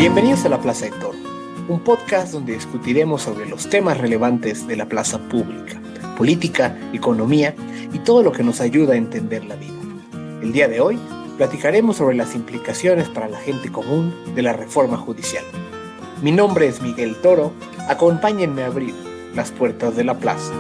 Bienvenidos a La Plaza de Toro, un podcast donde discutiremos sobre los temas relevantes de la plaza pública, política, economía y todo lo que nos ayuda a entender la vida. El día de hoy platicaremos sobre las implicaciones para la gente común de la reforma judicial. Mi nombre es Miguel Toro, acompáñenme a abrir las puertas de la plaza.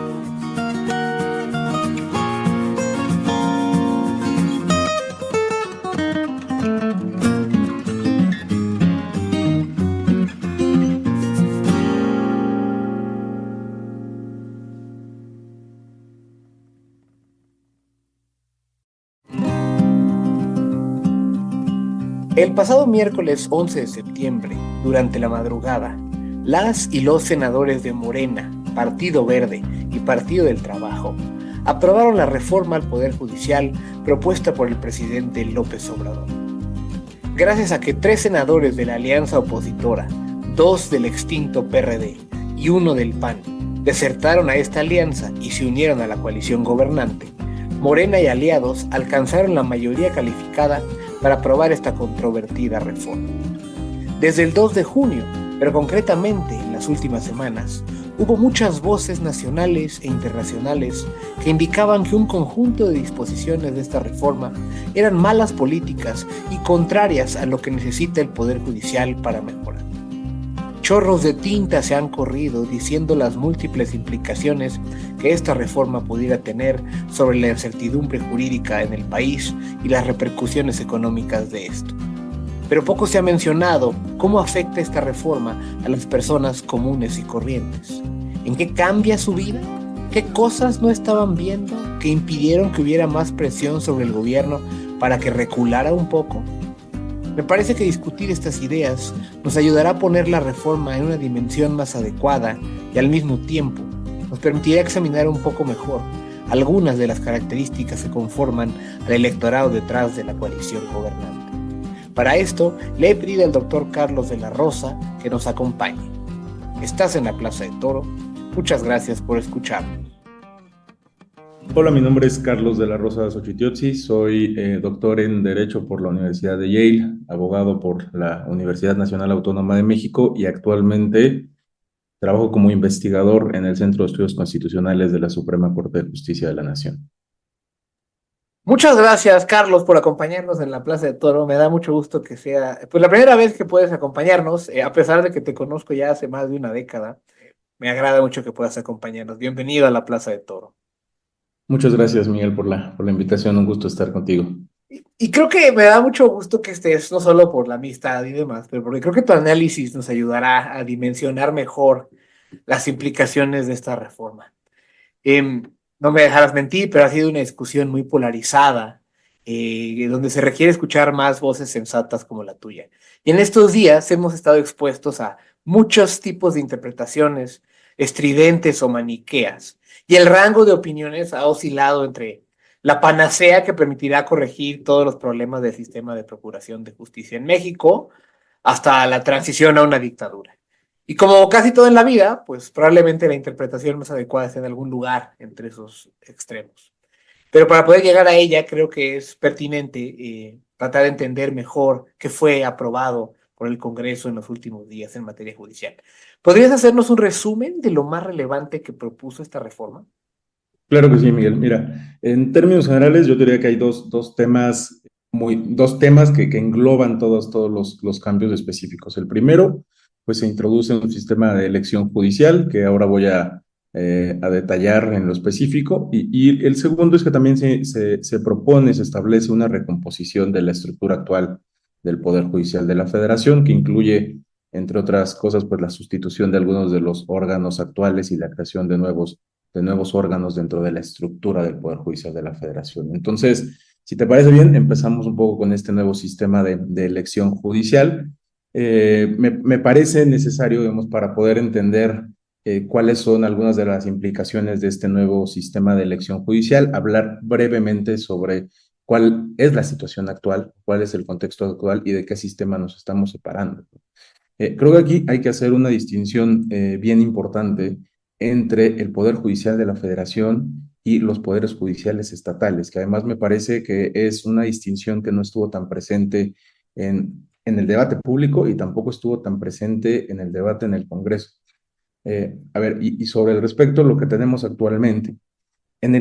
El pasado miércoles 11 de septiembre, durante la madrugada, las y los senadores de Morena, Partido Verde y Partido del Trabajo aprobaron la reforma al Poder Judicial propuesta por el presidente López Obrador. Gracias a que 3 senadores de la alianza opositora, 2 del extinto PRD y 1 del PAN, desertaron a esta alianza y se unieron a la coalición gobernante, Morena y aliados alcanzaron la mayoría calificada para aprobar esta controvertida reforma. Desde el 2 de junio, pero concretamente en las últimas semanas, hubo muchas voces nacionales e internacionales que indicaban que un conjunto de disposiciones de esta reforma eran malas políticas y contrarias a lo que necesita el Poder Judicial para mejorar. Chorros de tinta se han corrido diciendo las múltiples implicaciones que esta reforma pudiera tener sobre la incertidumbre jurídica en el país y las repercusiones económicas de esto. Pero poco se ha mencionado cómo afecta esta reforma a las personas comunes y corrientes. ¿En qué cambia su vida? ¿Qué cosas no estaban viendo que impidieron que hubiera más presión sobre el gobierno para que reculara un poco? Me parece que discutir estas ideas nos ayudará a poner la reforma en una dimensión más adecuada y al mismo tiempo nos permitirá examinar un poco mejor algunas de las características que conforman al electorado detrás de la coalición gobernante. Para esto le he pedido al doctor Carlos de la Rosa que nos acompañe. Estás en la Plaza de Toro. Muchas gracias por escucharnos. Hola, mi nombre es Carlos de la Rosa Xochitiotzi, soy doctor en Derecho por la Universidad de Yale, abogado por la Universidad Nacional Autónoma de México y actualmente trabajo como investigador en el Centro de Estudios Constitucionales de la Suprema Corte de Justicia de la Nación. Muchas gracias, Carlos, por acompañarnos en la Plaza de Toro. Me da mucho gusto que sea pues la primera vez que puedes acompañarnos, a pesar de que te conozco ya hace más de una década. Me agrada mucho que puedas acompañarnos. Bienvenido a la Plaza de Toro. Muchas gracias, Miguel, por la invitación. Un gusto estar contigo. Y creo que me da mucho gusto que estés, no solo por la amistad y demás, pero porque creo que tu análisis nos ayudará a dimensionar mejor las implicaciones de esta reforma. No me dejarás mentir, pero ha sido una discusión muy polarizada, donde se requiere escuchar más voces sensatas como la tuya. Y en estos días hemos estado expuestos a muchos tipos de interpretaciones estridentes o maniqueas, y el rango de opiniones ha oscilado entre la panacea que permitirá corregir todos los problemas del sistema de procuración de justicia en México, hasta la transición a una dictadura. Y como casi todo en la vida, pues probablemente la interpretación más adecuada esté en algún lugar entre esos extremos. Pero para poder llegar a ella, creo que es pertinente tratar de entender mejor qué fue aprobado por el Congreso en los últimos días en materia judicial. ¿Podrías hacernos un resumen de lo más relevante que propuso esta reforma? Claro que sí, Miguel. Mira, en términos generales, yo diría que hay dos temas que engloban todos los cambios específicos. El primero, pues se introduce un sistema de elección judicial que ahora voy a detallar en lo específico. Y el segundo es que también se propone, se establece una recomposición de la estructura actual del Poder Judicial de la Federación, que incluye, entre otras cosas, pues la sustitución de algunos de los órganos actuales y la creación de nuevos órganos dentro de la estructura del Poder Judicial de la Federación. Entonces, si te parece bien, empezamos un poco con este nuevo sistema de elección judicial. Me parece necesario, digamos, para poder entender cuáles son algunas de las implicaciones de este nuevo sistema de elección judicial, hablar brevemente sobre cuál es la situación actual, cuál es el contexto actual y de qué sistema nos estamos separando. Creo que aquí hay que hacer una distinción bien importante entre el Poder Judicial de la Federación y los poderes judiciales estatales, que además me parece que es una distinción que no estuvo tan presente en en el debate público y tampoco estuvo tan presente en el debate en el Congreso. A ver, y sobre el respecto, lo que tenemos actualmente. En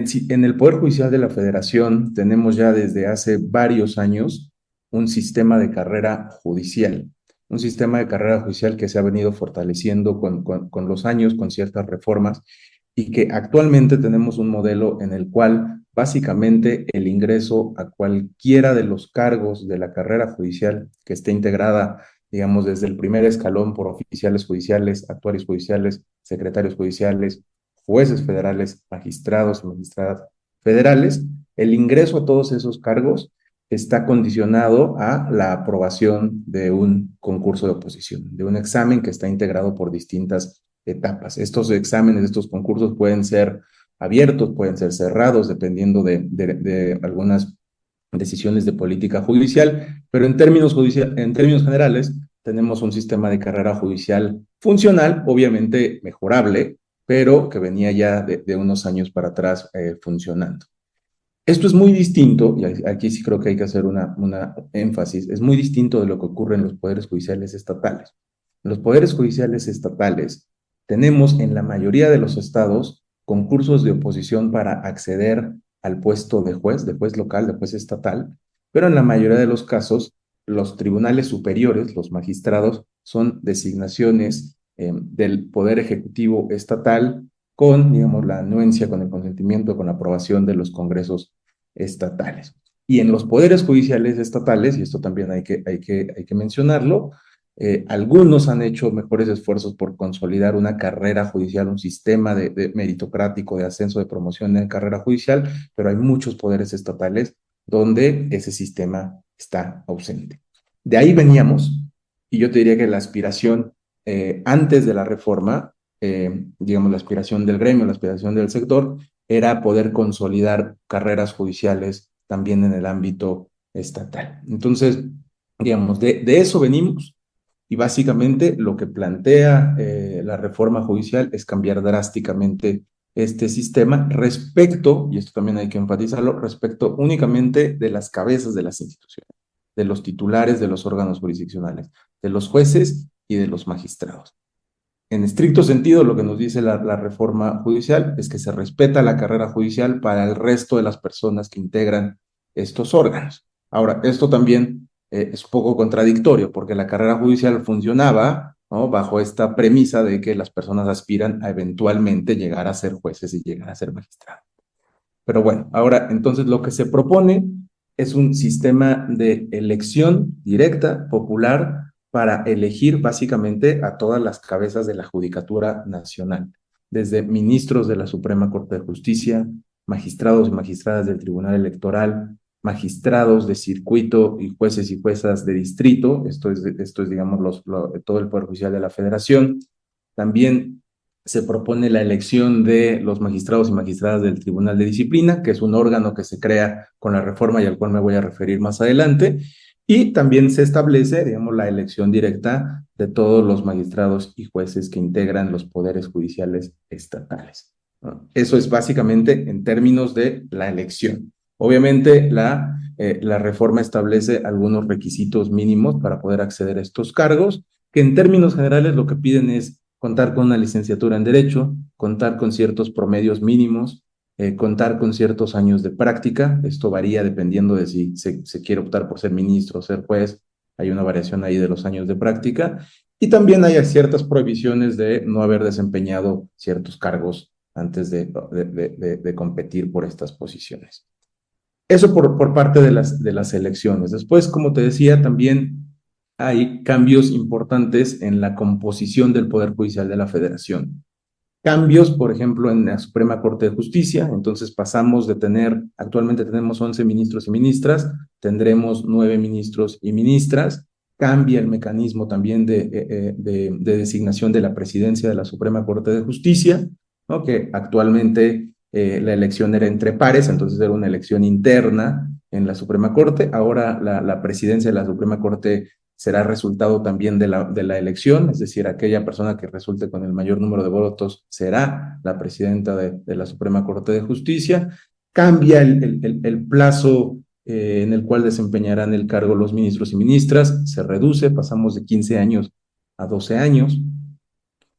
el Poder Judicial de la Federación tenemos ya desde hace varios años un sistema de carrera judicial, un sistema de carrera judicial que se ha venido fortaleciendo con los años, con ciertas reformas, y que actualmente tenemos un modelo en el cual básicamente el ingreso a cualquiera de los cargos de la carrera judicial que esté integrada, digamos, desde el primer escalón por oficiales judiciales, actuarios judiciales, secretarios judiciales, jueces federales, magistrados y magistradas federales, el ingreso a todos esos cargos está condicionado a la aprobación de un concurso de oposición, de un examen que está integrado por distintas etapas. Estos exámenes, estos concursos pueden ser abiertos, pueden ser cerrados, dependiendo de algunas decisiones de política judicial, pero en términos generales tenemos un sistema de carrera judicial funcional, obviamente mejorable, pero que venía ya de unos años para atrás funcionando. Esto es muy distinto, y aquí sí creo que hay que hacer una énfasis, es muy distinto de lo que ocurre en los poderes judiciales estatales. En los poderes judiciales estatales tenemos en la mayoría de los estados concursos de oposición para acceder al puesto de juez local, de juez estatal, pero en la mayoría de los casos los tribunales superiores, los magistrados, son designaciones del Poder Ejecutivo Estatal con, digamos, la anuencia, con el consentimiento, con la aprobación de los congresos estatales. Y en los poderes judiciales estatales, y esto también hay que mencionarlo, algunos han hecho mejores esfuerzos por consolidar una carrera judicial, un sistema de meritocrático de ascenso, de promoción en carrera judicial, pero hay muchos poderes estatales donde ese sistema está ausente. De ahí veníamos, y yo te diría que la aspiración antes de la reforma, digamos, la aspiración del gremio, la aspiración del sector, era poder consolidar carreras judiciales también en el ámbito estatal. Entonces, digamos, de eso venimos, y básicamente lo que plantea la reforma judicial es cambiar drásticamente este sistema respecto, y esto también hay que enfatizarlo, respecto únicamente de las cabezas de las instituciones, de los titulares de los órganos jurisdiccionales, de los jueces y de los magistrados. En estricto sentido, lo que nos dice la reforma judicial es que se respeta la carrera judicial para el resto de las personas que integran estos órganos. Ahora, esto también es un poco contradictorio, porque la carrera judicial funcionaba, ¿no?, bajo esta premisa de que las personas aspiran a eventualmente llegar a ser jueces y llegar a ser magistrados. Pero bueno, ahora entonces lo que se propone es un sistema de elección directa, popular, para elegir básicamente a todas las cabezas de la Judicatura Nacional, desde ministros de la Suprema Corte de Justicia, magistrados y magistradas del Tribunal Electoral, magistrados de circuito y jueces y juezas de distrito, esto es digamos, todo el Poder Judicial de la Federación. También se propone la elección de los magistrados y magistradas del Tribunal de Disciplina, que es un órgano que se crea con la reforma y al cual me voy a referir más adelante, y también se establece, digamos, la elección directa de todos los magistrados y jueces que integran los poderes judiciales estatales, ¿no? Eso es básicamente en términos de la elección. Obviamente, la reforma establece algunos requisitos mínimos para poder acceder a estos cargos, que en términos generales lo que piden es contar con una licenciatura en Derecho, contar con ciertos promedios mínimos, contar con ciertos años de práctica. Esto varía dependiendo de si se quiere optar por ser ministro o ser juez. Hay una variación ahí de los años de práctica. Y también hay ciertas prohibiciones de no haber desempeñado ciertos cargos antes de competir por estas posiciones. Eso por parte de las elecciones. Después, como te decía, también hay cambios importantes en la composición del Poder Judicial de la Federación. Cambios, por ejemplo, en la Suprema Corte de Justicia. Entonces pasamos de actualmente tenemos 11 ministros y ministras, tendremos 9 ministros y ministras. Cambia el mecanismo también de designación de la presidencia de la Suprema Corte de Justicia, ¿no?, que actualmente la elección era entre pares, entonces era una elección interna en la Suprema Corte. Ahora la presidencia de la Suprema Corte será resultado también de la elección, es decir, aquella persona que resulte con el mayor número de votos será la presidenta de la Suprema Corte de Justicia. Cambia el plazo en el cual desempeñarán el cargo los ministros y ministras. Se reduce, pasamos de 15 años a 12 años.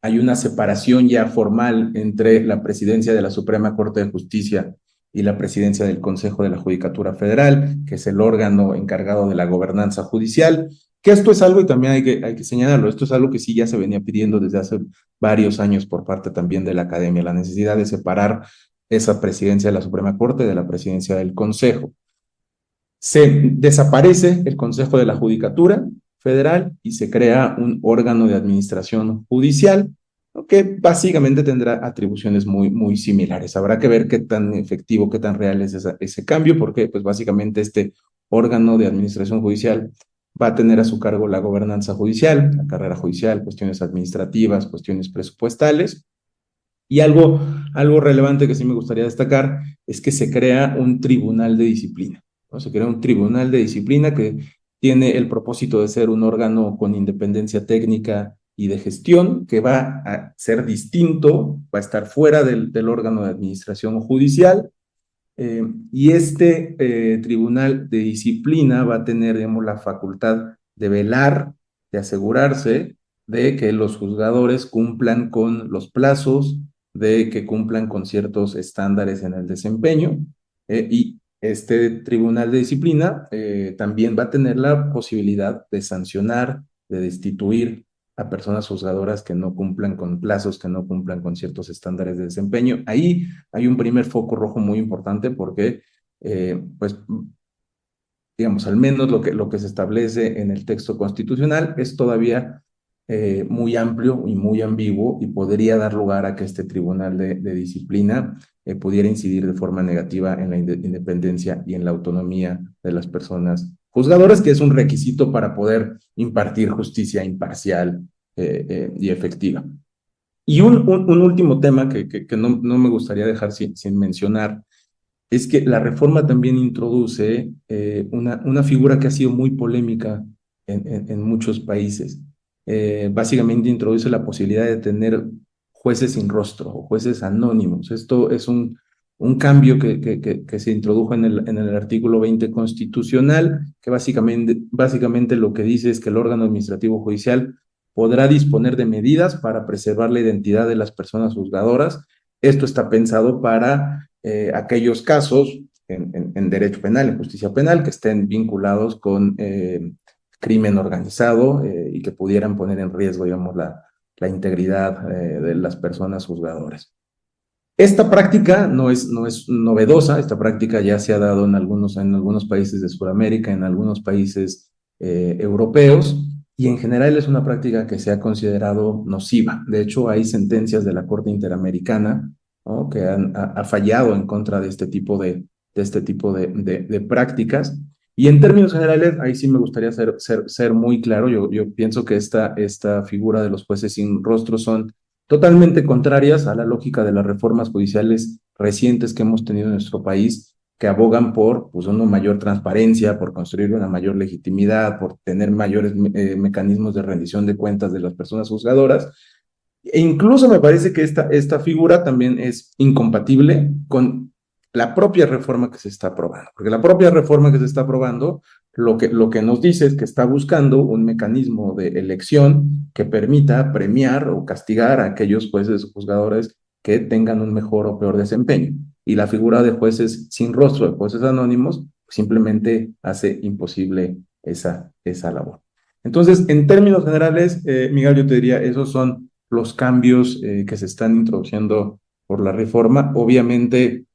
Hay una separación ya formal entre la presidencia de la Suprema Corte de Justicia y la presidencia del Consejo de la Judicatura Federal, que es el órgano encargado de la gobernanza judicial, que esto es algo, y también hay que señalarlo, esto es algo que sí ya se venía pidiendo desde hace varios años por parte también de la academia, la necesidad de separar esa presidencia de la Suprema Corte de la presidencia del Consejo. Se desaparece el Consejo de la Judicatura Federal y se crea un órgano de administración judicial, ¿no?, que básicamente tendrá atribuciones muy similares. Habrá que ver qué tan efectivo, qué tan real es ese cambio, porque pues básicamente este órgano de administración judicial va a tener a su cargo la gobernanza judicial, la carrera judicial, cuestiones administrativas, cuestiones presupuestales. Y algo relevante que sí me gustaría destacar es que se crea un tribunal de disciplina, ¿no? Se crea un tribunal de disciplina que tiene el propósito de ser un órgano con independencia técnica y de gestión, que va a ser distinto, va a estar fuera del órgano de administración judicial, y este tribunal de disciplina va a tener, digamos, la facultad de velar, de asegurarse de que los juzgadores cumplan con los plazos, de que cumplan con ciertos estándares en el desempeño, y este tribunal de disciplina también va a tener la posibilidad de sancionar, de destituir a personas juzgadoras que no cumplan con plazos, que no cumplan con ciertos estándares de desempeño. Ahí hay un primer foco rojo muy importante porque, pues, digamos, al menos lo que se establece en el texto constitucional es todavía muy amplio y muy ambiguo, y podría dar lugar a que este tribunal de disciplina pudiera incidir de forma negativa en la independencia y en la autonomía de las personas juzgadoras, que es un requisito para poder impartir justicia imparcial y efectiva. Y un último tema que no me gustaría dejar sin mencionar es que la reforma también introduce una figura que ha sido muy polémica en muchos países. Básicamente introduce la posibilidad de tener jueces sin rostro o jueces anónimos. Esto es un cambio que se introdujo en el artículo 20 constitucional, que básicamente lo que dice es que el órgano administrativo judicial podrá disponer de medidas para preservar la identidad de las personas juzgadoras. Esto está pensado para aquellos casos en derecho penal, en justicia penal, que estén vinculados con crimen organizado y que pudieran poner en riesgo, digamos, la integridad de las personas juzgadoras. Esta práctica no es novedosa, esta práctica ya se ha dado en algunos países de Sudamérica, en algunos países europeos, y en general es una práctica que se ha considerado nociva. De hecho, hay sentencias de la Corte Interamericana, ¿no?, que ha fallado en contra de este tipo de prácticas. Y en términos generales, ahí sí me gustaría ser muy claro. Yo pienso que esta figura de los jueces sin rostro son totalmente contrarias a la lógica de las reformas judiciales recientes que hemos tenido en nuestro país, que abogan por pues, una mayor transparencia, por construir una mayor legitimidad, por tener mayores mecanismos de rendición de cuentas de las personas juzgadoras. E incluso me parece que esta figura también es incompatible con la propia reforma que se está aprobando, porque la propia reforma que se está aprobando lo que nos dice es que está buscando un mecanismo de elección que permita premiar o castigar a aquellos jueces o juzgadores que tengan un mejor o peor desempeño. Y la figura de jueces sin rostro, de jueces anónimos, simplemente hace imposible esa labor. Entonces, en términos generales, Miguel, yo te diría, esos son los cambios que se están introduciendo por la reforma. Obviamente,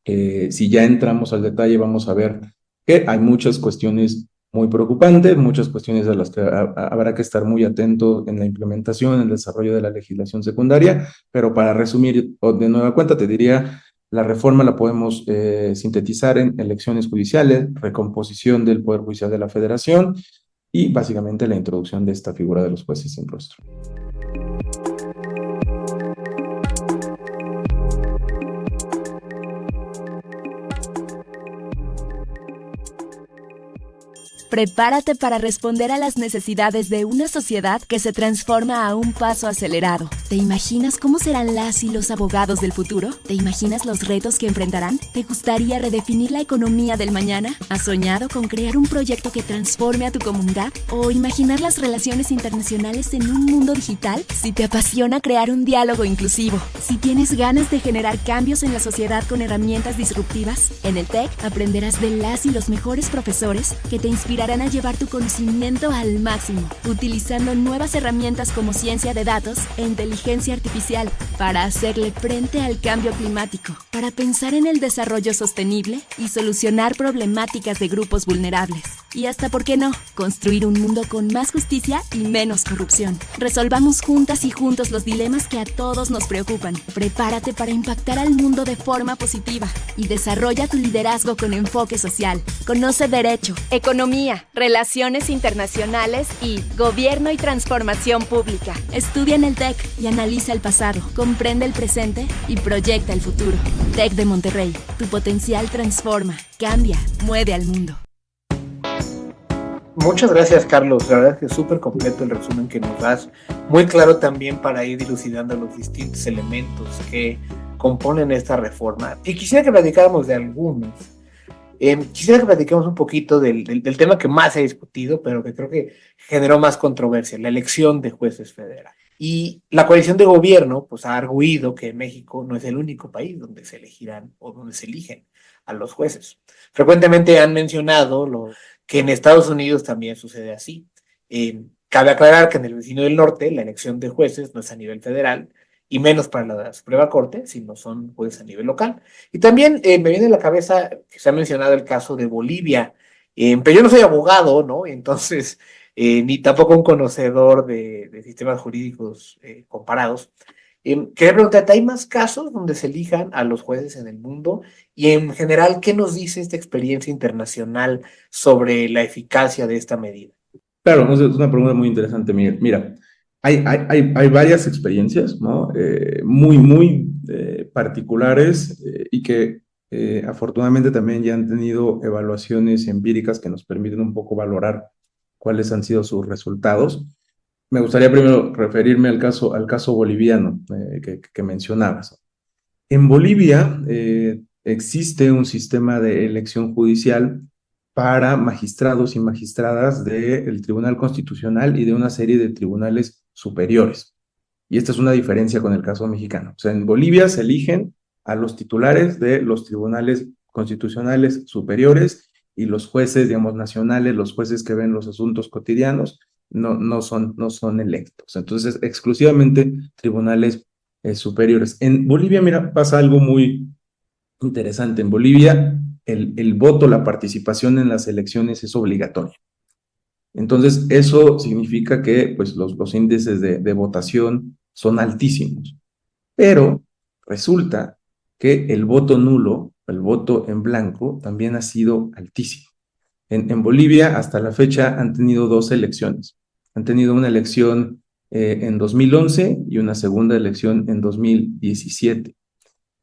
si ya entramos al detalle, vamos a ver que hay muchas cuestiones muy preocupantes, muchas cuestiones a las que habrá que estar muy atento en la implementación, en el desarrollo de la legislación secundaria, pero para resumir de nueva cuenta, te diría, la reforma la podemos sintetizar en elecciones judiciales, recomposición del Poder Judicial de la Federación y básicamente la introducción de esta figura de los jueces sin rostro. Prepárate para responder a las necesidades de una sociedad que se transforma a un paso acelerado. ¿Te imaginas cómo serán las y los abogados del futuro? ¿Te imaginas los retos que enfrentarán? ¿Te gustaría redefinir la economía del mañana? ¿Has soñado con crear un proyecto que transforme a tu comunidad? ¿O imaginar las relaciones internacionales en un mundo digital? Si te apasiona crear un diálogo inclusivo, si tienes ganas de generar cambios en la sociedad con herramientas disruptivas, en el TEC aprenderás de las y los mejores profesores que te inspirarán a llevar tu conocimiento al máximo, utilizando nuevas herramientas como ciencia de datos e inteligencia artificial para hacerle frente al cambio climático, para pensar en el desarrollo sostenible y solucionar problemáticas de grupos vulnerables. Y hasta, ¿por qué no?, construir un mundo con más justicia y menos corrupción. Resolvamos juntas y juntos los dilemas que a todos nos preocupan. Prepárate para impactar al mundo de forma positiva y desarrolla tu liderazgo con enfoque social. Conoce Derecho, Economía, Relaciones Internacionales y Gobierno y Transformación Pública. Estudia en el TEC y analiza el pasado, comprende el presente y proyecta el futuro. TEC de Monterrey, tu potencial transforma, cambia, mueve al mundo. Muchas gracias, Carlos. La verdad es que es súper completo el resumen que nos das. Muy claro también para ir dilucidando los distintos elementos que componen esta reforma. Y quisiera que platicáramos de algunos. Quisiera que platiquemos un poquito del tema que más se ha discutido, pero que creo que generó más controversia, la elección de jueces federales. Y la coalición de gobierno pues, ha arguido que México no es el único país donde se elegirán o donde se eligen a los jueces. Frecuentemente han mencionado que en Estados Unidos también sucede así. Cabe aclarar que en el vecino del norte la elección de jueces no es a nivel federal, y menos para la Suprema Corte, sino son jueces a nivel local. Y también me viene a la cabeza que se ha mencionado el caso de Bolivia, pero yo no soy abogado, ¿no? Entonces, ni tampoco un conocedor de sistemas jurídicos comparados. Quería preguntarte, ¿hay más casos donde se elijan a los jueces en el mundo? Y en general, ¿qué nos dice esta experiencia internacional sobre la eficacia de esta medida? Claro, no sé, es una pregunta muy interesante, Miguel. Mira, hay varias experiencias, ¿no? Muy particulares y que afortunadamente también ya han tenido evaluaciones empíricas que nos permiten un poco valorar cuáles han sido sus resultados. Me gustaría primero referirme al caso boliviano que mencionabas. En Bolivia existe un sistema de elección judicial para magistrados y magistradas del Tribunal Constitucional y de una serie de tribunales superiores. Y esta es una diferencia con el caso mexicano. O sea, en Bolivia se eligen a los titulares de los tribunales constitucionales superiores y los jueces, digamos, nacionales, los jueces que ven los asuntos cotidianos, no son electos. Entonces, exclusivamente tribunales superiores. En Bolivia, mira, pasa algo muy interesante. En Bolivia, el voto, la participación en las elecciones es obligatoria. Entonces, eso significa que pues, los índices de votación son altísimos. Pero resulta que el voto nulo, el voto en blanco, también ha sido altísimo. En Bolivia, hasta la fecha, han tenido dos elecciones. Han tenido una elección en 2011 y una segunda elección en 2017.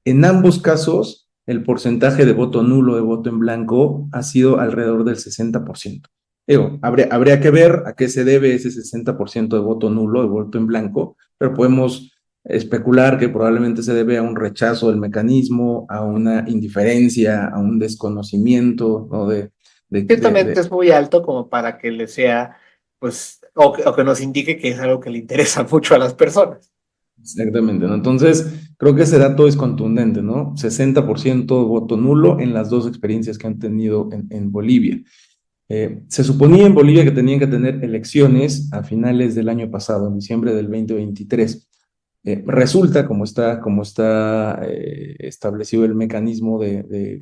En ambos casos, el porcentaje de voto nulo, de voto en blanco, ha sido alrededor del 60%. Habría que ver a qué se debe ese 60% de voto nulo, de voto en blanco, pero podemos especular que probablemente se debe a un rechazo del mecanismo, a una indiferencia, a un desconocimiento, ¿no? Ciertamente es muy alto como para que le sea, pues, o que nos indique que es algo que le interesa mucho a las personas. Exactamente, ¿no? Entonces, creo que ese dato es contundente, ¿no? 60% voto nulo en las dos experiencias que han tenido en Bolivia. Se suponía en Bolivia que tenían que tener elecciones a finales del año pasado, en diciembre del 2023. Resulta, como está establecido el mecanismo de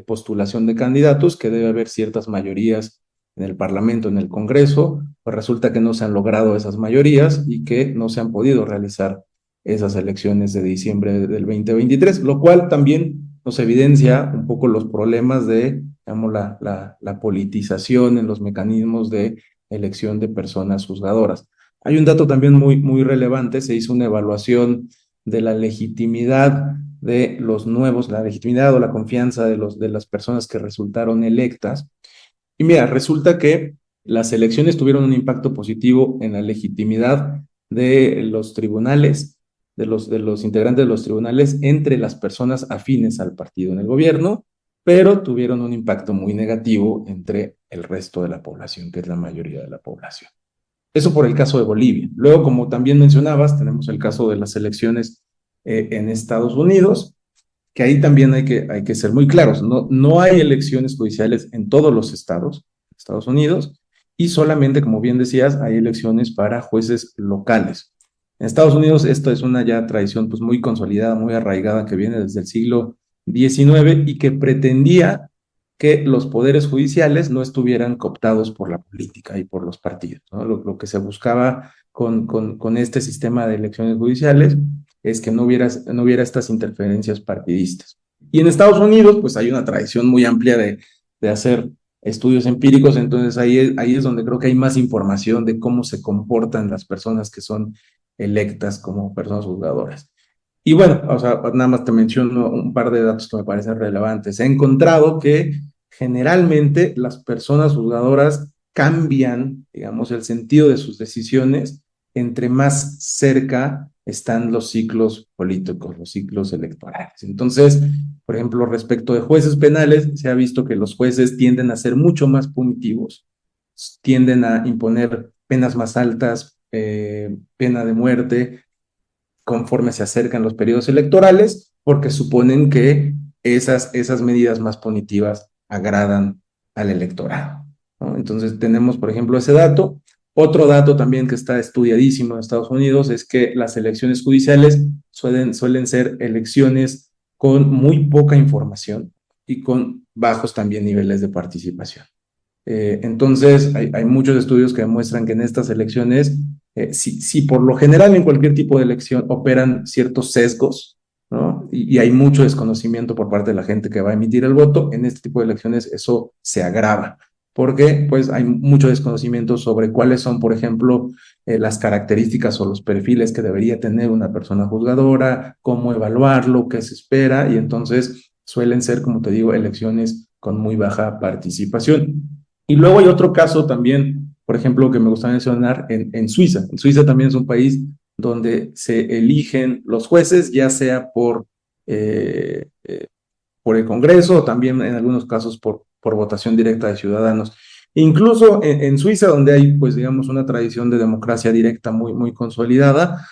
postulación de candidatos, que debe haber ciertas mayorías en el Parlamento, en el Congreso, pues resulta que no se han logrado esas mayorías y que no se han podido realizar esas elecciones de diciembre del 2023, lo cual también nos evidencia un poco los problemas de, digamos, la politización en los mecanismos de elección de personas juzgadoras. Hay un dato también muy relevante. Se hizo una evaluación de la legitimidad de los nuevos, la legitimidad o la confianza de las personas que resultaron electas. Y mira, resulta que las elecciones tuvieron un impacto positivo en la legitimidad de los tribunales de los integrantes de los tribunales entre las personas afines al partido en el gobierno, pero tuvieron un impacto muy negativo entre el resto de la población, que es la mayoría de la población. Eso por el caso de Bolivia. Luego, como también mencionabas, tenemos el caso de las elecciones en Estados Unidos, que ahí también hay que ser muy claros. No hay elecciones judiciales en todos los estados de Estados Unidos y solamente, como bien decías, hay elecciones para jueces locales. En Estados Unidos esto es una ya tradición pues muy consolidada, muy arraigada, que viene desde el siglo XIX y que pretendía que los poderes judiciales no estuvieran cooptados por la política y por los partidos, ¿no? Lo que se buscaba con este sistema de elecciones judiciales es que no hubiera estas interferencias partidistas. Y en Estados Unidos, pues hay una tradición muy amplia de hacer estudios empíricos, entonces ahí es donde creo que hay más información de cómo se comportan las personas que son electas como personas juzgadoras. Y bueno, o sea, nada más te menciono un par de datos que me parecen relevantes. He encontrado que generalmente las personas juzgadoras cambian, digamos, el sentido de sus decisiones entre más cerca están los ciclos políticos, los ciclos electorales. Entonces, por ejemplo, respecto de jueces penales, se ha visto que los jueces tienden a ser mucho más punitivos, tienden a imponer penas más altas, pena de muerte, conforme se acercan los periodos electorales, porque suponen que esas medidas más punitivas agradan al electorado, ¿no? Entonces tenemos, por ejemplo, ese dato. Otro dato también que está estudiadísimo en Estados Unidos es que las elecciones judiciales suelen ser elecciones con muy poca información y con bajos también niveles de participación. Entonces, hay muchos estudios que demuestran que en estas elecciones, si por lo general en cualquier tipo de elección operan ciertos sesgos, ¿no? Y hay mucho desconocimiento por parte de la gente que va a emitir el voto, en este tipo de elecciones eso se agrava, porque pues hay mucho desconocimiento sobre cuáles son, por ejemplo, las características o los perfiles que debería tener una persona juzgadora, cómo evaluarlo, qué se espera, y entonces suelen ser, como te digo, elecciones con muy baja participación. Y luego hay otro caso también, por ejemplo, que me gusta mencionar en Suiza. En Suiza también es un país donde se eligen los jueces, ya sea eh, eh, por el Congreso o también en algunos casos por votación directa de ciudadanos. Incluso en Suiza, donde hay, pues digamos, una tradición de democracia directa muy, muy consolidada,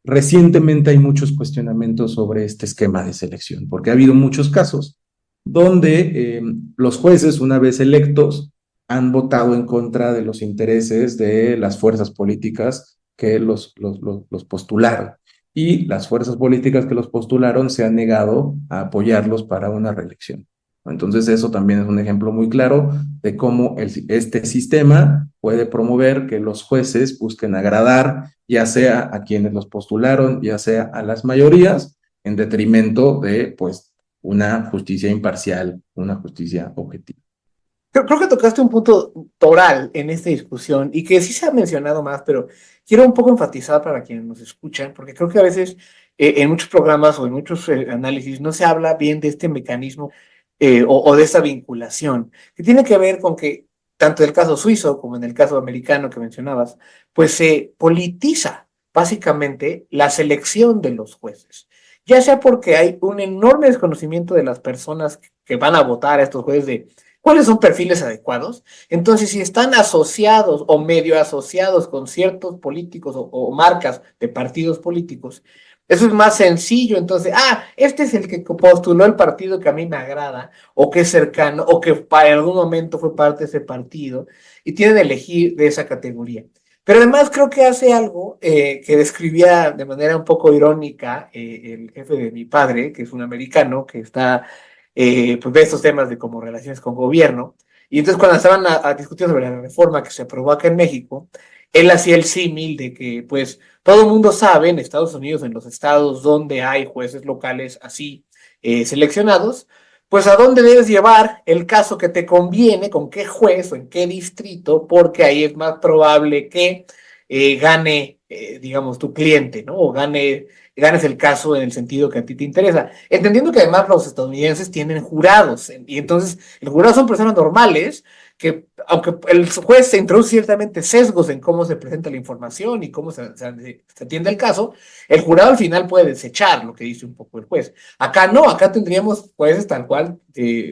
recientemente hay muchos cuestionamientos sobre este esquema de selección, porque ha habido muchos casos donde los jueces, una vez electos, han votado en contra de los intereses de las fuerzas políticas que los postularon. Y las fuerzas políticas que los postularon se han negado a apoyarlos para una reelección. Entonces eso también es un ejemplo muy claro de cómo este sistema puede promover que los jueces busquen agradar ya sea a quienes los postularon, ya sea a las mayorías, en detrimento de pues una justicia imparcial, una justicia objetiva. Creo que tocaste un punto toral en esta discusión y que sí se ha mencionado más, pero quiero un poco enfatizar para quienes nos escuchan, porque creo que a veces en muchos programas o en muchos análisis no se habla bien de este mecanismo o de esta vinculación, que tiene que ver con que tanto en el caso suizo como en el caso americano que mencionabas, pues se politiza básicamente la selección de los jueces, ya sea porque hay un enorme desconocimiento de las personas que van a votar a estos jueces de cuáles son perfiles adecuados. Entonces, si están asociados o medio asociados con ciertos políticos o marcas de partidos políticos, eso es más sencillo. Entonces, este es el que postuló el partido que a mí me agrada, o que es cercano, o que para algún momento fue parte de ese partido, y tienen que elegir de esa categoría. Pero además creo que hace algo que describía de manera un poco irónica el jefe de mi padre, que es un americano, que está pues ve estos temas de como relaciones con gobierno. Y entonces cuando estaban a discutir sobre la reforma que se aprobó acá en México, él hacía el símil de que pues todo el mundo sabe en Estados Unidos, en los estados donde hay jueces locales así seleccionados, pues a dónde debes llevar el caso que te conviene, con qué juez o en qué distrito, porque ahí es más probable que gane, digamos, tu cliente, ¿no? O ganes el caso en el sentido que a ti te interesa. Entendiendo que además los estadounidenses tienen jurados, y entonces el jurado son personas normales que aunque el juez se introduce ciertamente sesgos en cómo se presenta la información y cómo se atiende el caso, el jurado al final puede desechar lo que dice un poco el juez. Acá no, acá tendríamos jueces tal cual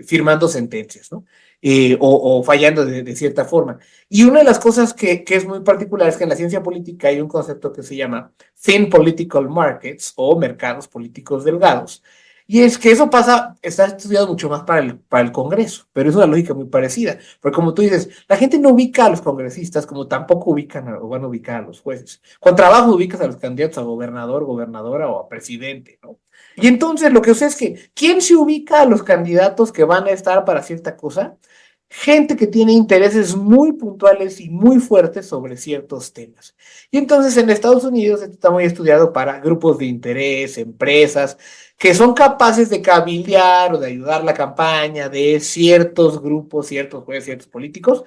firmando sentencias, ¿no? O fallando de cierta forma. Y una de las cosas que es muy particular es que en la ciencia política hay un concepto que se llama thin political markets o mercados políticos delgados. Y es que eso pasa, está estudiado mucho más para el Congreso, pero es una lógica muy parecida, porque como tú dices, la gente no ubica a los congresistas como tampoco ubican o van a ubicar a los jueces. Con trabajo ubicas a los candidatos a gobernador, gobernadora o a presidente, ¿no? Y entonces lo que sucede es que, ¿quién se ubica a los candidatos que van a estar para cierta cosa? Gente que tiene intereses muy puntuales y muy fuertes sobre ciertos temas. Y entonces en Estados Unidos esto está muy estudiado para grupos de interés, empresas, que son capaces de cabildear o de ayudar la campaña de ciertos grupos, ciertos jueces, ciertos políticos,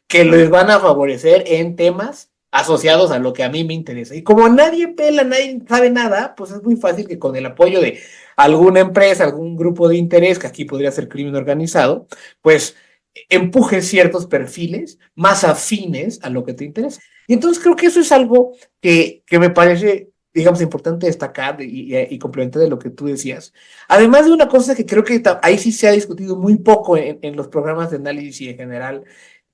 que les van a favorecer en temas asociados a lo que a mí me interesa. Y como nadie pela, nadie sabe nada, pues es muy fácil que con el apoyo de alguna empresa, algún grupo de interés, que aquí podría ser crimen organizado, pues empuje ciertos perfiles más afines a lo que te interesa. Y entonces creo que eso es algo que me parece, digamos, importante destacar y complementar de lo que tú decías. Además de una cosa que creo que ahí sí se ha discutido muy poco en los programas de análisis y en general,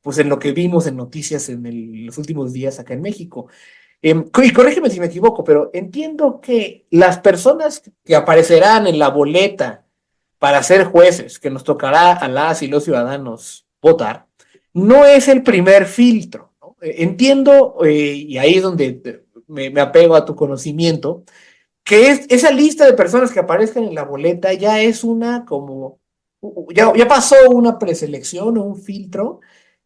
pues en lo que vimos en noticias en los últimos días acá en México. Y corrígeme si me equivoco, pero entiendo que las personas que aparecerán en la boleta para ser jueces, que nos tocará a las y los ciudadanos votar, no es el primer filtro, ¿no? Entiendo, y ahí es donde me apego a tu conocimiento, que esa lista de personas que aparezcan en la boleta ya es una como, ya pasó una preselección o un filtro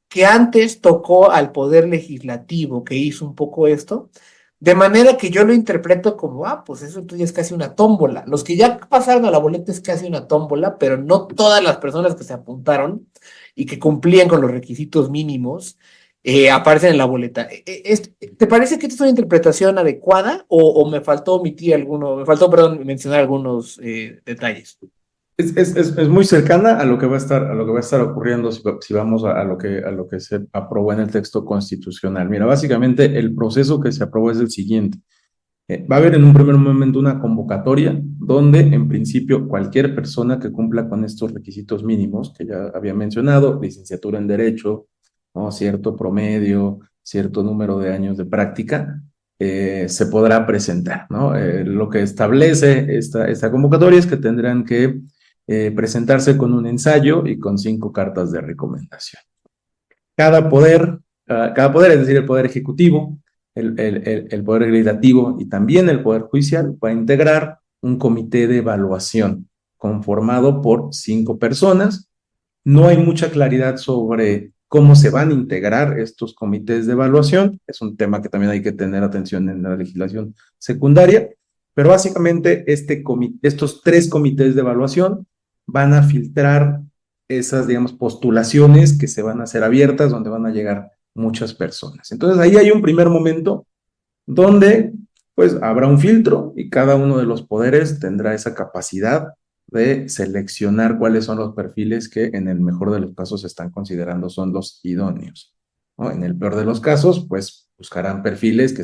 que antes tocó al poder legislativo que hizo un poco esto, de manera que yo lo interpreto como, pues eso entonces es casi una tómbola. Los que ya pasaron a la boleta es casi una tómbola, pero no todas las personas que se apuntaron y que cumplían con los requisitos mínimos aparecen en la boleta. ¿Te parece que esta es una interpretación adecuada o me faltó perdón, mencionar algunos detalles? Es muy cercana a lo que va a estar ocurriendo si vamos a lo que se aprobó en el texto constitucional. Mira, básicamente el proceso que se aprobó es el siguiente. Va a haber en un primer momento una convocatoria donde en principio cualquier persona que cumpla con estos requisitos mínimos que ya había mencionado, licenciatura en Derecho, ¿no? Cierto promedio, cierto número de años de práctica, se podrá presentar, ¿no? Lo que establece esta convocatoria es que tendrán que presentarse con un ensayo y con 5 cartas de recomendación. Cada poder, es decir, el poder ejecutivo, el poder legislativo y también el poder judicial va a integrar un comité de evaluación conformado por 5 personas. No hay mucha claridad sobre cómo se van a integrar estos comités de evaluación. Es un tema que también hay que tener atención en la legislación secundaria, pero básicamente estos 3 comités de evaluación van a filtrar esas, digamos, postulaciones que se van a hacer abiertas, donde van a llegar muchas personas. Entonces ahí hay un primer momento donde pues habrá un filtro y cada uno de los poderes tendrá esa capacidad de seleccionar cuáles son los perfiles que en el mejor de los casos se están considerando son los idóneos, ¿no? En el peor de los casos, pues buscarán perfiles que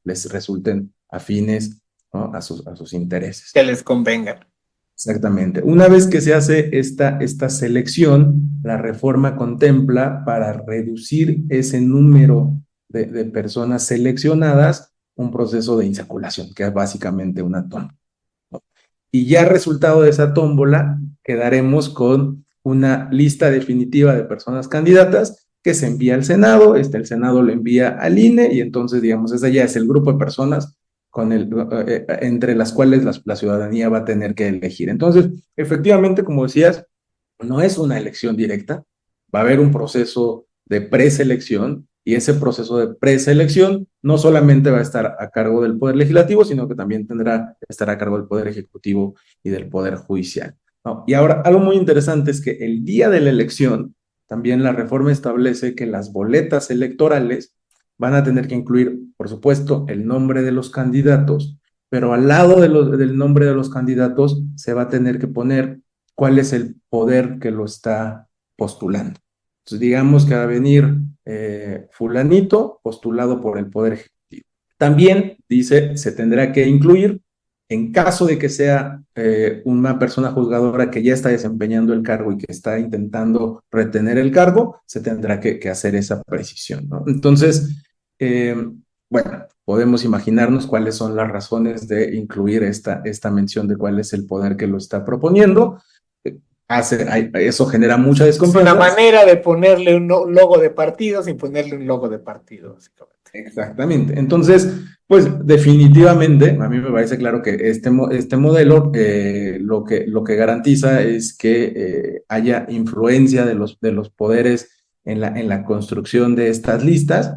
les resulten afines, ¿no? a sus intereses. Que les convenga. Exactamente. Una vez que se hace esta selección, la reforma contempla para reducir ese número de personas seleccionadas un proceso de insaculación, que es básicamente una tómbola. Y ya resultado de esa tómbola, quedaremos con una lista definitiva de personas candidatas que se envía al Senado, el Senado lo envía al INE y entonces, digamos, ese ya es el grupo de personas entre las cuales la ciudadanía va a tener que elegir. Entonces, efectivamente, como decías, no es una elección directa, va a haber un proceso de preselección y ese proceso de preselección no solamente va a estar a cargo del Poder Legislativo, sino que también estará a cargo del Poder Ejecutivo y del Poder Judicial, ¿no? Y ahora, algo muy interesante es que el día de la elección, también la reforma establece que las boletas electorales van a tener que incluir, por supuesto, el nombre de los candidatos, pero al lado del nombre de los candidatos se va a tener que poner cuál es el poder que lo está postulando. Entonces, digamos que va a venir fulanito postulado por el Poder Ejecutivo. También dice, se tendrá que incluir, en caso de que sea una persona juzgadora que ya está desempeñando el cargo y que está intentando retener el cargo, se tendrá que hacer esa precisión, ¿no? Entonces, bueno, podemos imaginarnos cuáles son las razones de incluir esta mención de cuál es el poder que lo está proponiendo. Eso genera mucha Es desconfianza. una manera de ponerle un logo de partido sin ponerle un logo de partido, básicamente. Exactamente. Entonces, pues definitivamente, a mí me parece claro que este modelo lo que garantiza es que haya influencia de los poderes en la construcción de estas listas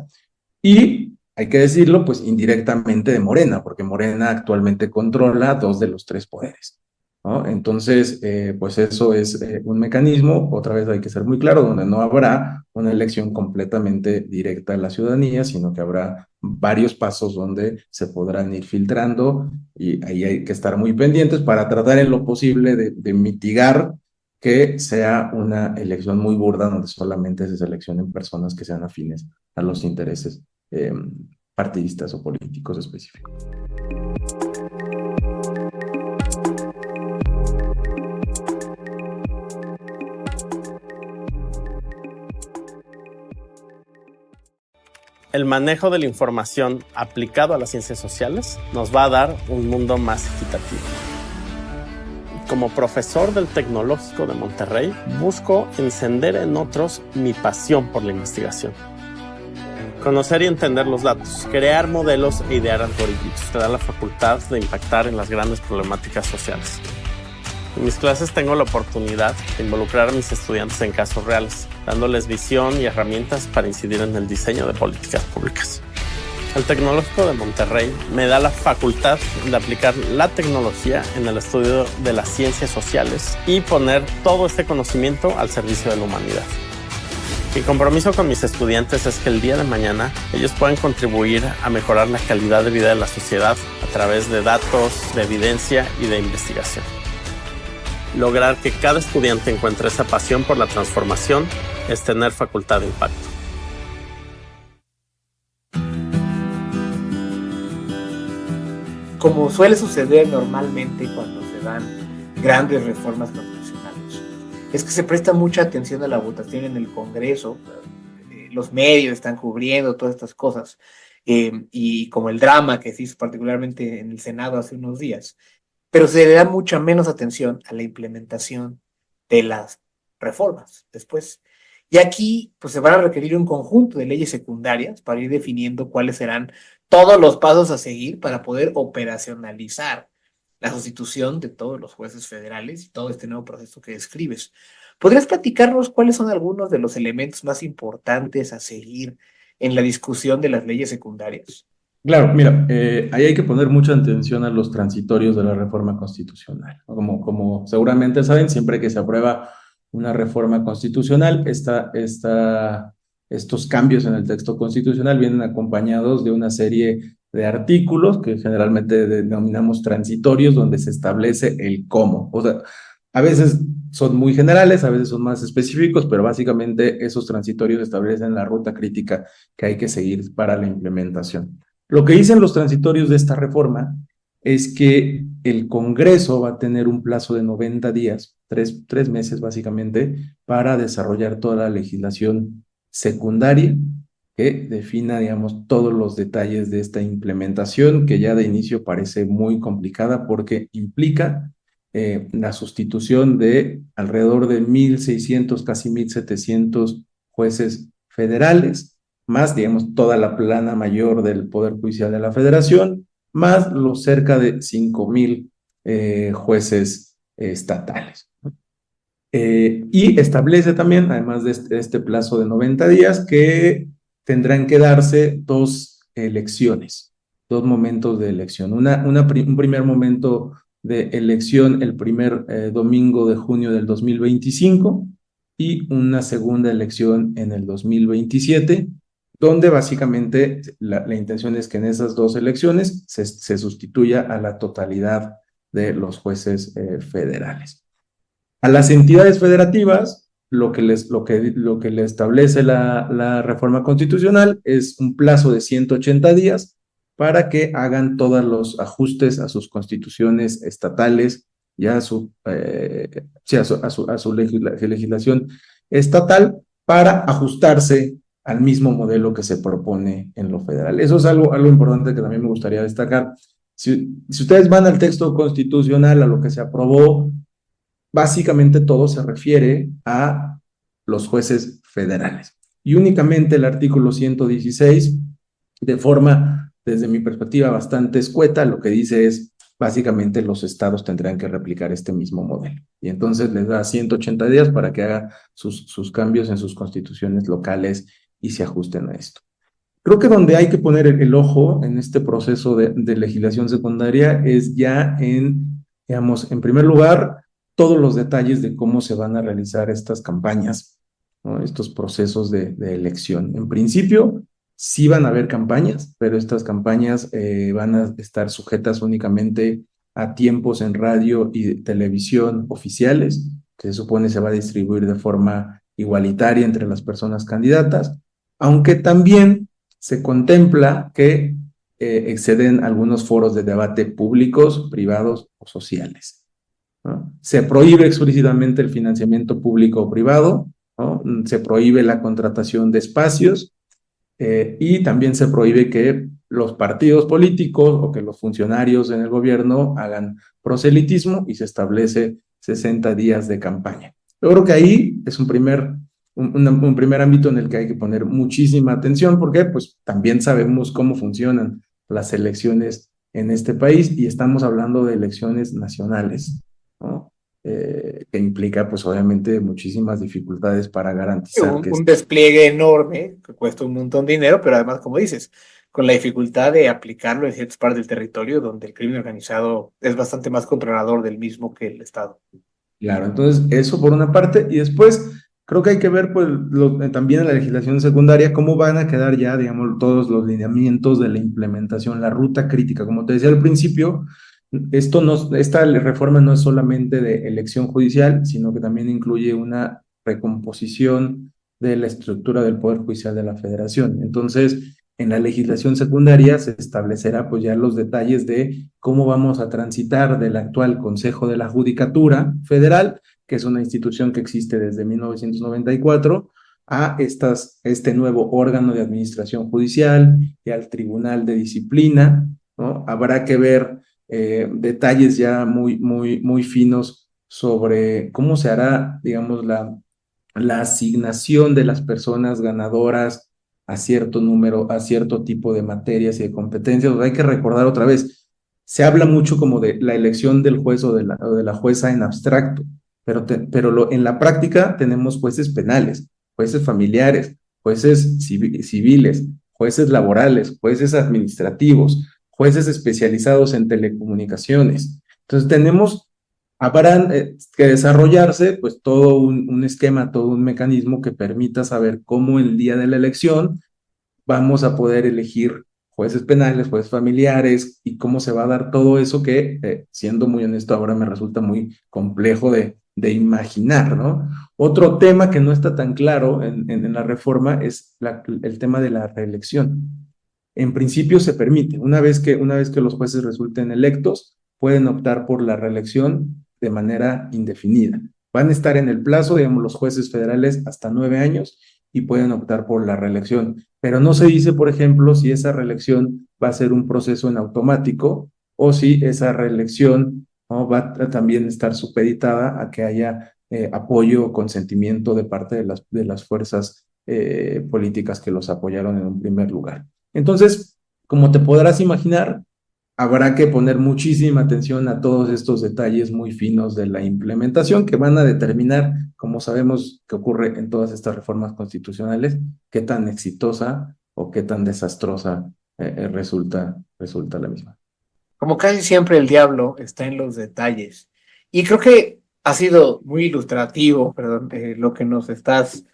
y, hay que decirlo, pues indirectamente de Morena, porque Morena actualmente controla 2 de los 3 poderes, ¿no? Entonces, pues eso es un mecanismo, otra vez hay que ser muy claro, donde no habrá una elección completamente directa a la ciudadanía, sino que habrá varios pasos donde se podrán ir filtrando y ahí hay que estar muy pendientes para tratar en lo posible de mitigar que sea una elección muy burda donde solamente se seleccionen personas que sean afines a los intereses partidistas o políticos específicos. El manejo de la información aplicado a las ciencias sociales nos va a dar un mundo más equitativo. Como profesor del Tecnológico de Monterrey, busco encender en otros mi pasión por la investigación. Conocer y entender los datos, crear modelos e idear algoritmos te da la facultad de impactar en las grandes problemáticas sociales. En mis clases tengo la oportunidad de involucrar a mis estudiantes en casos reales, dándoles visión y herramientas para incidir en el diseño de políticas públicas. El Tecnológico de Monterrey me da la facultad de aplicar la tecnología en el estudio de las ciencias sociales y poner todo este conocimiento al servicio de la humanidad. Mi compromiso con mis estudiantes es que el día de mañana ellos puedan contribuir a mejorar la calidad de vida de la sociedad a través de datos, de evidencia y de investigación. Lograr que cada estudiante encuentre esa pasión por la transformación es tener facultad de impacto. Como suele suceder normalmente cuando se dan grandes reformas constitucionales, es que se presta mucha atención a la votación en el Congreso, los medios están cubriendo todas estas cosas, y como el drama que se hizo particularmente en el Senado hace unos días, pero se le da mucha menos atención a la implementación de las reformas después. Y aquí pues se van a requerir un conjunto de leyes secundarias para ir definiendo cuáles serán todos los pasos a seguir para poder operacionalizar la sustitución de todos los jueces federales y todo este nuevo proceso que describes. ¿Podrías platicarnos cuáles son algunos de los elementos más importantes a seguir en la discusión de las leyes secundarias? Claro, mira, ahí hay que poner mucha atención a los transitorios de la reforma constitucional, ¿no? Como seguramente saben, siempre que se aprueba una reforma constitucional, estos cambios en el texto constitucional vienen acompañados de una serie de artículos que generalmente denominamos transitorios, donde se establece el cómo. O sea, a veces son muy generales, a veces son más específicos, pero básicamente esos transitorios establecen la ruta crítica que hay que seguir para la implementación. Lo que dicen los transitorios de esta reforma es que el Congreso va a tener un plazo de 90 días, tres meses básicamente, para desarrollar toda la legislación secundaria que defina, digamos, todos los detalles de esta implementación, que ya de inicio parece muy complicada porque implica la sustitución de alrededor de 1,600, casi 1,700 jueces federales, más, digamos, toda la plana mayor del Poder Judicial de la Federación, más los cerca de 5,000 jueces estatales. Y establece también, además de este plazo de 90 días, que tendrán que darse 2 elecciones, 2 momentos de elección. Un primer momento de elección el primer domingo de junio del 2025 y una segunda elección en el 2027, donde básicamente la intención es que en esas 2 elecciones se sustituya a la totalidad de los jueces federales. A las entidades federativas lo que le establece la reforma constitucional es un plazo de 180 días para que hagan todos los ajustes a sus constituciones estatales y a su legislación estatal para ajustarse al mismo modelo que se propone en lo federal. Eso es algo importante que también me gustaría destacar. Si ustedes van al texto constitucional, a lo que se aprobó, básicamente todo se refiere a los jueces federales. Y únicamente el artículo 116, de forma, desde mi perspectiva, bastante escueta, lo que dice es, básicamente los estados tendrán que replicar este mismo modelo. Y entonces les da 180 días para que hagan sus cambios en sus constituciones locales y se ajusten a esto. Creo que donde hay que poner el ojo en este proceso de legislación secundaria es ya digamos, en primer lugar, todos los detalles de cómo se van a realizar estas campañas, ¿no? Estos procesos de elección. En principio, sí van a haber campañas, pero estas campañas van a estar sujetas únicamente a tiempos en radio y televisión oficiales, que se supone se va a distribuir de forma igualitaria entre las personas candidatas, aunque también se contempla que exceden algunos foros de debate públicos, privados o sociales, ¿no? Se prohíbe explícitamente el financiamiento público o privado, ¿no? Se prohíbe la contratación de espacios y también se prohíbe que los partidos políticos o que los funcionarios en el gobierno hagan proselitismo y se establece 60 días de campaña. Yo creo que ahí es un primer ámbito en el que hay que poner muchísima atención porque pues también sabemos cómo funcionan las elecciones en este país y estamos hablando de elecciones nacionales, ¿no? Que implica pues obviamente muchísimas dificultades para garantizar Un despliegue enorme que cuesta un montón de dinero, pero además, como dices, con la dificultad de aplicarlo en ciertas partes del territorio donde el crimen organizado es bastante más controlador del mismo que el Estado. Claro, entonces eso por una parte, y después creo que hay que ver pues también en la legislación secundaria cómo van a quedar ya, digamos, todos los lineamientos de la implementación, la ruta crítica. Como te decía al principio, esta reforma no es solamente de elección judicial, sino que también incluye una recomposición de la estructura del Poder Judicial de la Federación. Entonces, en la legislación secundaria se establecerá pues ya los detalles de cómo vamos a transitar del actual Consejo de la Judicatura Federal, que es una institución que existe desde 1994, a este nuevo órgano de administración judicial y al Tribunal de Disciplina, ¿no? Habrá que ver detalles ya muy finos sobre cómo se hará, digamos, la asignación de las personas ganadoras a cierto número, a cierto tipo de materias y de competencias. Hay que recordar otra vez, se habla mucho como de la elección del juez o de la jueza en abstracto, pero en la práctica tenemos jueces penales, jueces familiares, jueces civiles, jueces laborales, jueces administrativos, jueces especializados en telecomunicaciones. Entonces habrán que desarrollarse pues todo un esquema, todo un mecanismo que permita saber cómo el día de la elección vamos a poder elegir jueces penales, jueces familiares y cómo se va a dar todo eso que, siendo muy honesto, ahora me resulta muy complejo de imaginar, ¿no? Otro tema que no está tan claro en la reforma es el tema de la reelección. En principio se permite, una vez que los jueces resulten electos, pueden optar por la reelección de manera indefinida. Van a estar en el plazo, digamos, los jueces federales hasta 9 años y pueden optar por la reelección. Pero no se dice, por ejemplo, si esa reelección va a ser un proceso en automático o si esa reelección, ¿no?, va a también estar supeditada a que haya apoyo o consentimiento de parte de las fuerzas políticas que los apoyaron en un primer lugar. Entonces, como te podrás imaginar, habrá que poner muchísima atención a todos estos detalles muy finos de la implementación que van a determinar, como sabemos que ocurre en todas estas reformas constitucionales, qué tan exitosa o qué tan desastrosa resulta la misma. Como casi siempre el diablo está en los detalles. Y creo que ha sido muy ilustrativo, perdón, lo que nos estás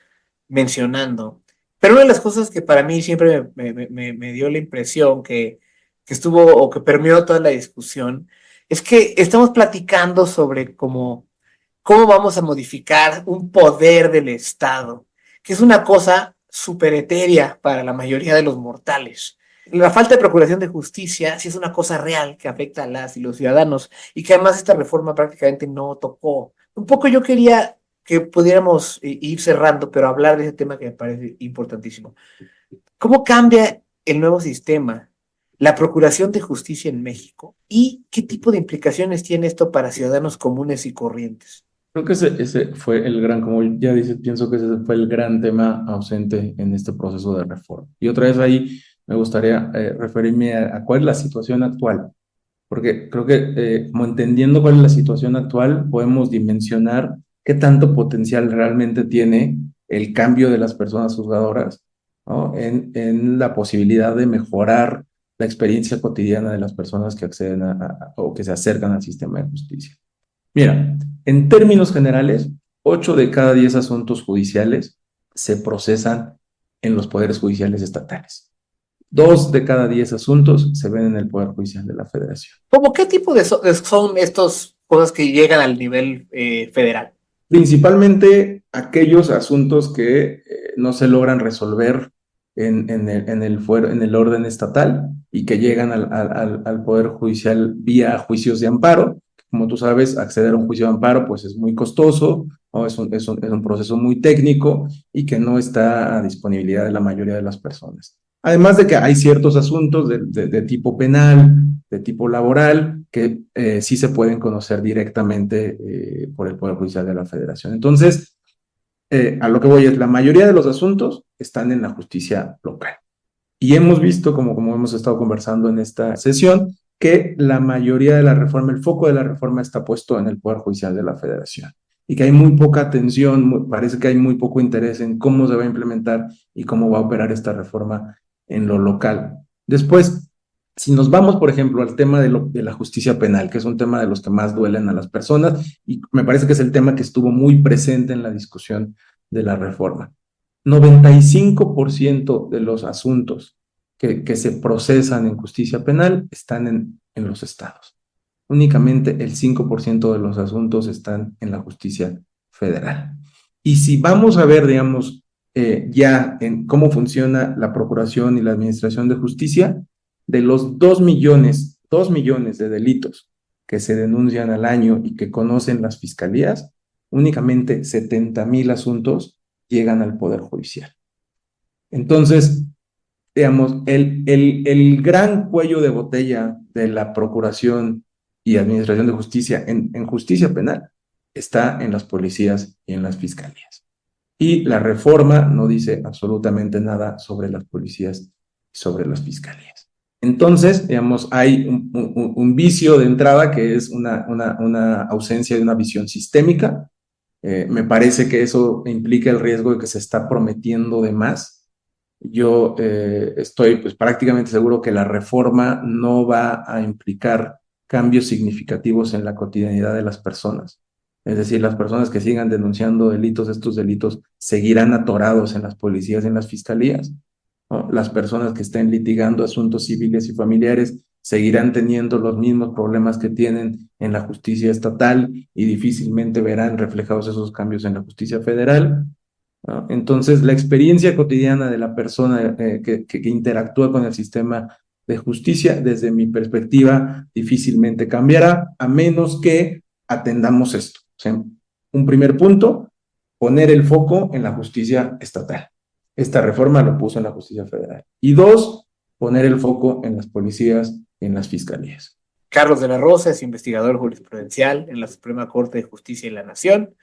mencionando. Pero una de las cosas que para mí siempre me dio la impresión que estuvo o que permeó toda la discusión es que estamos platicando sobre como ¿Cómo vamos a modificar un poder del Estado? Que es una cosa súper etérea para la mayoría de los mortales. La falta de procuración de justicia sí es una cosa real que afecta a las y los ciudadanos y que además esta reforma prácticamente no tocó. Un poco yo quería que pudiéramos ir cerrando, pero hablar de ese tema que me parece importantísimo. ¿Cómo cambia el nuevo sistema, la procuración de justicia en México y qué tipo de implicaciones tiene esto para ciudadanos comunes y corrientes? Creo que ese fue el gran, como ya dices, pienso que ese fue el gran tema ausente en este proceso de reforma. Y otra vez ahí me gustaría referirme a cuál es la situación actual, porque creo que como entendiendo cuál es la situación actual, podemos dimensionar qué tanto potencial realmente tiene el cambio de las personas juzgadoras, ¿no? En la posibilidad de mejorar la experiencia cotidiana de las personas que acceden o que se acercan al sistema de justicia. Mira, en términos generales, 8 de cada 10 asuntos judiciales se procesan en los poderes judiciales estatales. 2 de cada 10 asuntos se ven en el Poder Judicial de la Federación. ¿Cómo qué tipo de son estas cosas que llegan al nivel federal? Principalmente aquellos asuntos que no se logran resolver en el orden estatal y que llegan al Poder Judicial vía juicios de amparo. Como tú sabes, acceder a un juicio de amparo pues es muy costoso, ¿no? Es un proceso muy técnico y que no está a disponibilidad de la mayoría de las personas. Además de que hay ciertos asuntos de tipo penal, de tipo laboral, que sí se pueden conocer directamente por el Poder Judicial de la Federación. Entonces, a lo que voy es, la mayoría de los asuntos están en la justicia local. Y hemos visto, como hemos estado conversando en esta sesión, que la mayoría de la reforma, el foco de la reforma está puesto en el Poder Judicial de la Federación y que hay muy poca atención, parece que hay muy poco interés en cómo se va a implementar y cómo va a operar esta reforma en lo local. Después, si nos vamos, por ejemplo, al tema de la justicia penal, que es un tema de los que más duelen a las personas y me parece que es el tema que estuvo muy presente en la discusión de la reforma. 95% de los asuntos que se procesan en justicia penal están en los estados. Únicamente el 5% de los asuntos están en la justicia federal. Y si vamos a ver, digamos, ya en cómo funciona la procuración y la administración de justicia, de los 2 millones de delitos que se denuncian al año y que conocen las fiscalías, únicamente 70,000 asuntos llegan al Poder Judicial. Entonces, digamos, el gran cuello de botella de la procuración y administración de justicia en justicia penal está en las policías y en las fiscalías. Y la reforma no dice absolutamente nada sobre las policías y sobre las fiscalías. Entonces, digamos, hay un vicio de entrada que es una ausencia de una visión sistémica. Me parece que eso implica el riesgo de que se está prometiendo de más. Yo estoy pues, prácticamente seguro que la reforma no va a implicar cambios significativos en la cotidianidad de las personas. Es decir, las personas que sigan denunciando delitos, estos delitos seguirán atorados en las policías y en las fiscalías, ¿no? Las personas que estén litigando asuntos civiles y familiares seguirán teniendo los mismos problemas que tienen en la justicia estatal y difícilmente verán reflejados esos cambios en la justicia federal, ¿no? Entonces, la experiencia cotidiana de la persona que interactúa con el sistema de justicia, desde mi perspectiva, difícilmente cambiará, a menos que atendamos esto. O sea, un primer punto, poner el foco en la justicia estatal. Esta reforma lo puso en la justicia federal. Y 2, poner el foco en las policías y en las fiscalías. Carlos de la Rosa es investigador jurisprudencial en la Suprema Corte de Justicia de la Nación,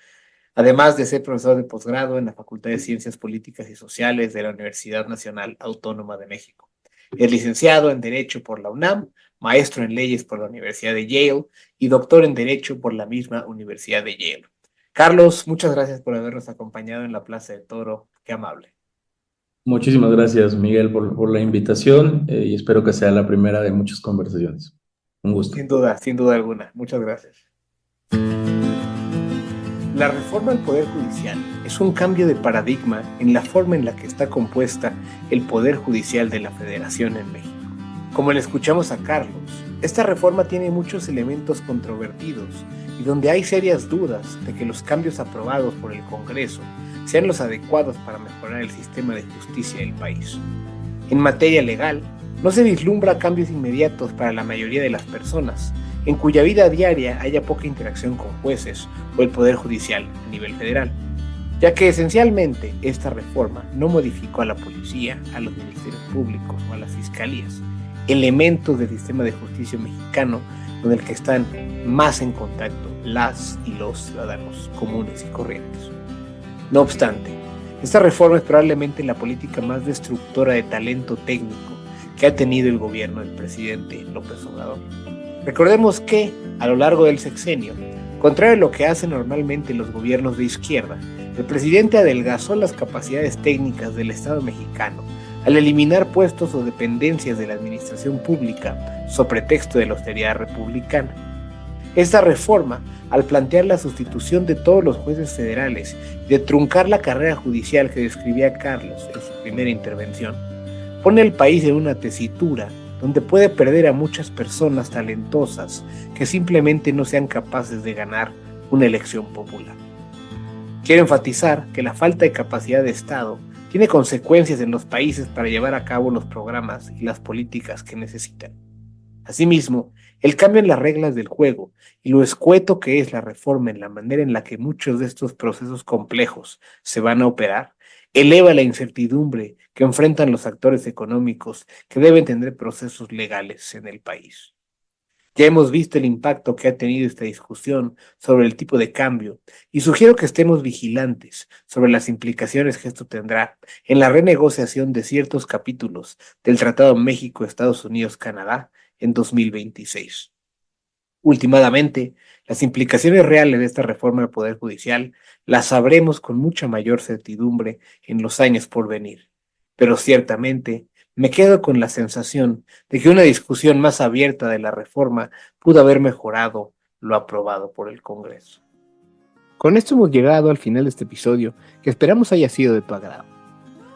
además de ser profesor de posgrado en la Facultad de Ciencias Políticas y Sociales de la Universidad Nacional Autónoma de México. Es licenciado en Derecho por la UNAM, maestro en Leyes por la Universidad de Yale y doctor en Derecho por la misma Universidad de Yale. Carlos, muchas gracias por habernos acompañado en la Plaza de Toro. Qué amable. Muchísimas gracias, Miguel, por la invitación y espero que sea la primera de muchas conversaciones. Un gusto. Sin duda alguna. Muchas gracias. La reforma al Poder Judicial es un cambio de paradigma en la forma en la que está compuesta el Poder Judicial de la Federación en México. Como le escuchamos a Carlos, esta reforma tiene muchos elementos controvertidos y donde hay serias dudas de que los cambios aprobados por el Congreso sean los adecuados para mejorar el sistema de justicia del país. En materia legal, no se vislumbra cambios inmediatos para la mayoría de las personas, en cuya vida diaria haya poca interacción con jueces o el Poder Judicial a nivel federal, ya que esencialmente esta reforma no modificó a la policía, a los ministerios públicos o a las fiscalías, elementos del sistema de justicia mexicano con el que están más en contacto las y los ciudadanos comunes y corrientes. No obstante, esta reforma es probablemente la política más destructora de talento técnico que ha tenido el gobierno del presidente López Obrador. Recordemos que, a lo largo del sexenio, contrario a lo que hacen normalmente los gobiernos de izquierda, el presidente adelgazó las capacidades técnicas del Estado mexicano al eliminar puestos o dependencias de la administración pública sobre pretexto de la austeridad republicana. Esta reforma, al plantear la sustitución de todos los jueces federales y de truncar la carrera judicial que describía Carlos en su primera intervención, pone al país en una tesitura donde puede perder a muchas personas talentosas que simplemente no sean capaces de ganar una elección popular. Quiero enfatizar que la falta de capacidad de Estado tiene consecuencias en los países para llevar a cabo los programas y las políticas que necesitan. Asimismo, el cambio en las reglas del juego y lo escueto que es la reforma en la manera en la que muchos de estos procesos complejos se van a operar, eleva la incertidumbre que enfrentan los actores económicos que deben tener procesos legales en el país. Ya hemos visto el impacto que ha tenido esta discusión sobre el tipo de cambio y sugiero que estemos vigilantes sobre las implicaciones que esto tendrá en la renegociación de ciertos capítulos del Tratado México-Estados Unidos-Canadá en 2026. Últimamente, las implicaciones reales de esta reforma del Poder Judicial las sabremos con mucha mayor certidumbre en los años por venir, pero ciertamente me quedo con la sensación de que una discusión más abierta de la reforma pudo haber mejorado lo aprobado por el Congreso. Con esto hemos llegado al final de este episodio, que esperamos haya sido de tu agrado.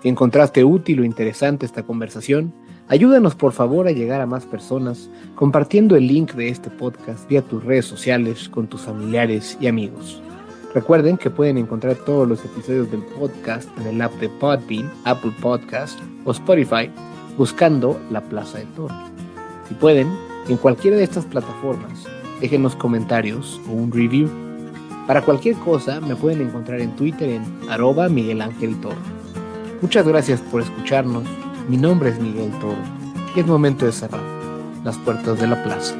Si encontraste útil o interesante esta conversación, ayúdanos por favor a llegar a más personas compartiendo el link de este podcast vía tus redes sociales con tus familiares y amigos. Recuerden que pueden encontrar todos los episodios del podcast en el app de Podbean, Apple Podcast o Spotify buscando La Plaza de Toro. Si pueden, en cualquiera de estas plataformas, déjenos comentarios o un review. Para cualquier cosa me pueden encontrar en Twitter en @MiguelAngelToro. Muchas gracias por escucharnos. Mi nombre es Miguel Toro y es momento de cerrar las puertas de la plaza.